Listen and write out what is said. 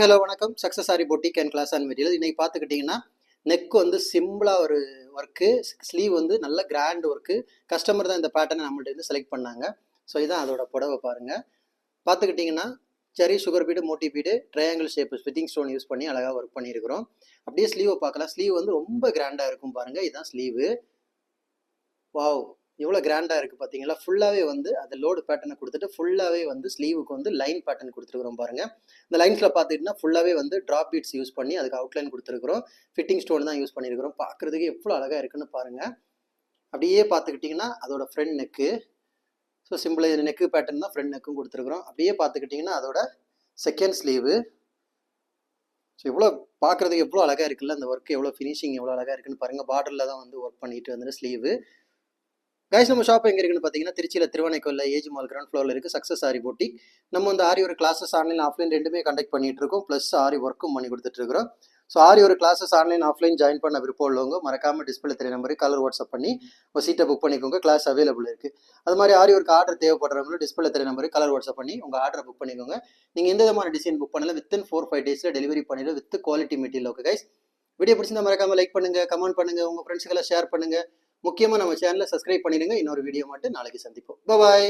Hello வணக்கம். Success sari boutique and class and material. இன்னைக்கு பார்த்துக்கிட்டிங்கன்னா நெக் வந்து சிம்பிளாக ஒரு ஒர்க்கு, ஸ்லீவ் வந்து நல்ல கிராண்ட் ஒர்க்கு. கஸ்டமர் தான் இந்த பேட்டர்னை நம்மள்ட்ட இருந்து செலக்ட் பண்ணாங்க. ஸோ இதான் அதோட புடவை பாருங்கள். பார்த்துக்கிட்டிங்கன்னா cherry sugar bead, moti bead, triangle shape fitting stone use பண்ணி அழகாக ஒர்க் பண்ணியிருக்கிறோம். அப்படியே ஸ்லீவை பார்க்கலாம். ஸ்லீவ் வந்து ரொம்ப கிராண்டாக இருக்கும் பாருங்கள். இதுதான் ஸ்லீவு. வாவ், எவ்வளோ கிராண்டாக இருக்குது பார்த்தீங்களா. ஃபுல்லாகவே வந்து அந்த லோடு பேட்டர்னை கொடுத்துட்டு ஃபுல்லாகவே வந்து ஸ்லீவுக்கு வந்து லைன் பேட்டர்ன் கொடுத்துருக்குறோம் பாருங்கள். இந்த லைன்ஸில் பார்த்துக்கிட்டிங்கன்னா ஃபுல்லாகவே வந்து ட்ராப் பீட்ஸ் யூஸ் பண்ணி அதுக்கு அவுட்லைன் கொடுத்துருக்குறோம். ஃபிட்டிங் ஸ்டோன் தான் யூஸ் பண்ணியிருக்கிறோம். பார்க்குறதுக்கு எவ்வளோ அழகாக இருக்குன்னு பாருங்கள். அப்படியே பார்த்துக்கிட்டிங்கன்னா அதோட front neck. So simple neck pattern தான் ஃப்ரண்ட் நெக்கும் கொடுத்துருக்குறோம். அப்படியே பார்த்துக்கிட்டிங்கன்னா அதோட செகண்ட் ஸ்லீவு. ஸோ எவ்வளோ பார்க்குறதுக்கு எவ்வளோ அழகாக இருக்குல்ல. அந்த ஒர்க் எவ்வளோ ஃபினிஷிங் எவ்வளோ அழகாக இருக்குன்னு பாருங்கள். பார்டரில் தான் வந்து ஒர்க் பண்ணிட்டு வந்துட்டு ஸ்லீவு. கைஸ், நம்ம ஷாப் எங்கே இருக்குன்னு பார்த்தீங்கன்னா திருச்சியில் திருவானைக்கோல்ல ஏஜ் மால் கிரவுண்ட் ஃப்ளோரில் இருக்குது. சக்ஸஸ் ஆரி பொட்டிக். நம்ம வந்து ஆரி ஒரு கிளாஸஸ் ஆன்லைன் ஆஃப்லைன் ரெண்டுமே கண்டக்ட் பண்ணிட்டு இருக்கோம். ப்ளஸ் ஆரி ஒர்க்கும் பண்ணி கொடுத்துட்ருக்கோம். ஸோ ஆரி ஒரு கிளாஸஸ் ஆன்லைன் ஆஃப்லைன் ஜாயின் பண்ண விருப்பம் உள்ளவங்க மறக்காமல் டிஸ்பிளே தெரிய நம்பருக்கு கலர் வாட்ஸ்அப் பண்ணி ஒரு சீட்டை புக் பண்ணிக்கோங்க. கிளாஸ் அவைலபிள் இருக்குது. அது மாதிரி ஆரி ஒரு ஆர்டர் தேவைப்படுறவங்களும் டிஸ்பிளே தெரிய நம்பருக்கு கலர் வாட்ஸ்அப் பண்ணி உங்கள் ஆர்டரை புக் பண்ணிக்கோங்க. நீங்கள் எந்த விதமான டிசைன் புக் பண்ணல வித்தின் 4-5 டேஸில் டெலிவரி பண்ணிடுவோம் with quality material. Okay guys, video பிடிச்சிருந்தா மறக்காமல் லைக் பண்ணுங்கள், கமெண்ட் பண்ணுங்கள், உங்கள் ஃப்ரெண்ட்ஸுக்கெல்லாம் ஷேர் பண்ணுங்கள். முக்கியமாக நம்ம சேனலை சப்ஸ்கிரைப் பண்ணிடுங்க. இன்னொரு வீடியோ மட்டும் நாளைக்கு சந்திப்போம். பாய்.